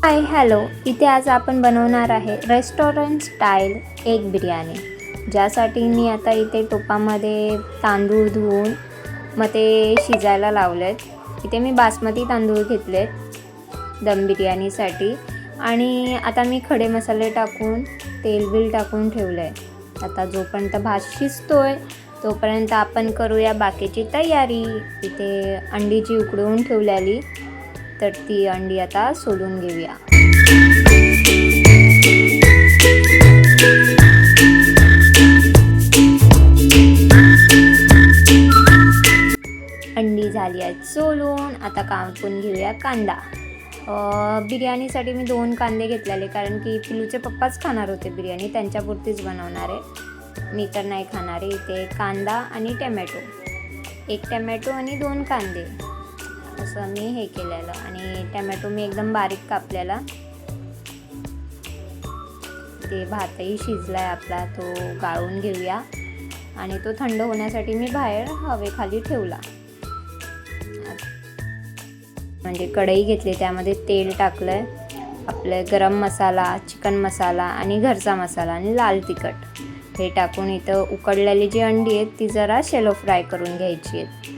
Hi hello, इथे आज आपण बनवणार आहे रेस्टॉरंट स्टाईल एग बिर्याणी, ज्यासाठी मी आता इथे टोपामध्ये तांदूळ धुवून मग ते शिजायला लावलेत। इथे मी बासमती तांदूळ घेतलेत दम बिर्याणीसाठी आणि आता मी खडे मसाले टाकून तेल टाकून ठेवले आहे। आता जोपर्यंत भात शिजतोय तोपर्यंत आपण करूया बाकीची तयारी। इथे अंडीची उकडवून ठेवलेली, तर ती अंडी आता सोडून घेऊया। अंडी झाली आहे सोलून, आता कापून घेऊया कांदा। बिर्याणीसाठी मी 2 कांदे घेतलेले, कारण की पिलूचे पप्पाच खाणार होते बिर्याणी, त्यांच्यापुरतीच बनवणार आहे, मी तर नाही खाणार आहे। इथे कांदा आणि टमॅटो, 1 टमॅटो आणि 2 कांदे असं मी हे केलेलं, आणि टमॅटो मी एकदम बारीक कापलेला। ते भातही शिजलाय आपला, तो गाळून घेऊया आणि तो थंड होण्यासाठी मी बाहेर हवेखाली ठेवला। म्हणजे कढई घेतली, त्यामध्ये तेल टाकलंय, आपले गरम मसाला, चिकन मसाला आणि घरचा मसाला आणि लाल तिखट हे टाकून इथं उकडलेली जी अंडी आहेत ती जरा शॅलो फ्राय करून घ्यायची आहेत।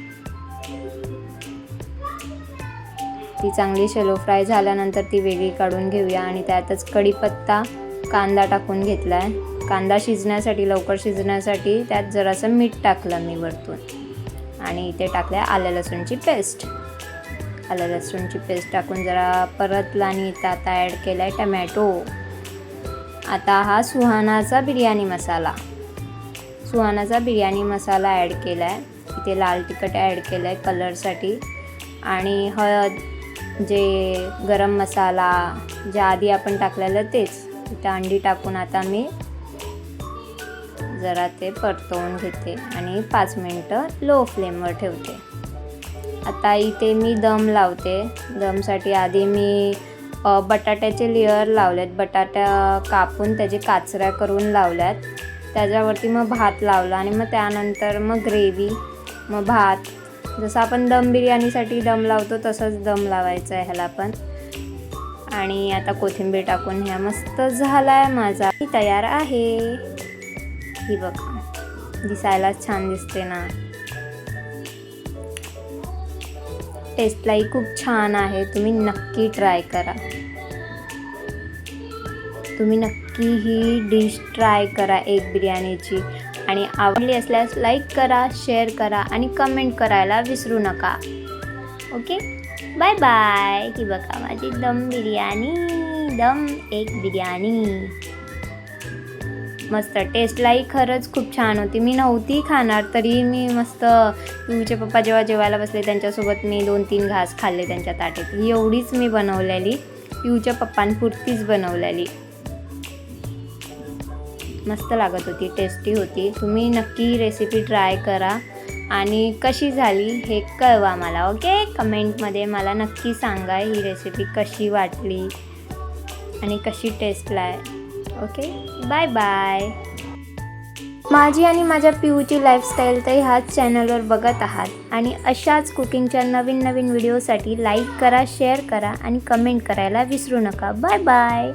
ती चांगली शॅलो फ्राय झाल्यानंतर ती वेगळी काढून घेऊया आणि त्यातच कढीपत्ता, कांदा टाकून घेतलाय। कांदा शिजण्यासाठी, लवकर शिजण्यासाठी त्यात जरासं मीठ टाकलं मी वरतून, आणि इथे टाकले आलं लसूणची पेस्ट। आलं लसूणची पेस्ट टाकून जरा परतला आणि इथं आता ॲड केलाय टमॅटो। आता हा सुहानाचा बिर्याणी मसाला ॲड केलाय। इथे लाल तिखट ॲड केलाय कलरसाठी, आणि हळद, जे गरम मसाला ज्या आधी आपण टाकलेलं तेच। इथं अंडी टाकून आता मी जरा ते परतवून घेते आणि 5 मिनटं लो फ्लेमवर ठेवते। आता इथे मी दम लावते। दमसाठी आधी मी बटाट्याचे लेयर लावलेत, बटाटा कापून त्याचे काचऱ्या करून लावल्यात, त्याच्यावरती मग भात लावला आणि मग त्यानंतर मग ग्रेव्ही, मग भात। जसं आपण दम बिर्याणीसाठी दम लावतो तसंच दम लावायचं आहे ह्याला पण। आणि आता कोथिंबीर टाकून ह्या मस्त झालाय माझा, तयार आहे। ही बघा, दिसायलाच छान दिसते ना, टेस्टलाही खूप छान आहे। तुम्ही नक्की ट्राय करा, तुम्ही नक्की ही डिश ट्राय करा एग बिर्याणीची, आणि आवडली असल्यास लाईक करा, शेअर करा आणि कमेंट करायला विसरू नका। Okay, bye bye. ही बघा माझी दम एग बिर्याणी मस्त, टेस्टलाही खरंच खूप छान होती। मी नव्हती खाणार तरी मी मस्त, पिऊचे पप्पा जेव्हा जेवायला बसले त्यांच्यासोबत मी 2-3 घास खाल्ले त्यांच्या ताटात। ही एवढीच मी बनवलेली, पिऊच्या पप्पांपुरतीच बनवलेली, मस्त लागत होती, टेस्टी होती। तुम्ही नक्की रेसिपी ट्राय करा आणि कशी झाली हे कळवा मला। ओके, कमेंटमध्ये मला नक्की सांगा ही रेसिपी कशी वाटली आणि कशी टेस्टला आहे। Okay, bye bye. माझी आणि माझ्या पिऊची लाईफस्टाईल तर ह्याच चॅनलवर बघत आहात, आणि अशाच कुकिंगच्या नवीन व्हिडिओसाठी लाईक करा, शेअर करा आणि कमेंट करायला विसरू नका। Bye bye.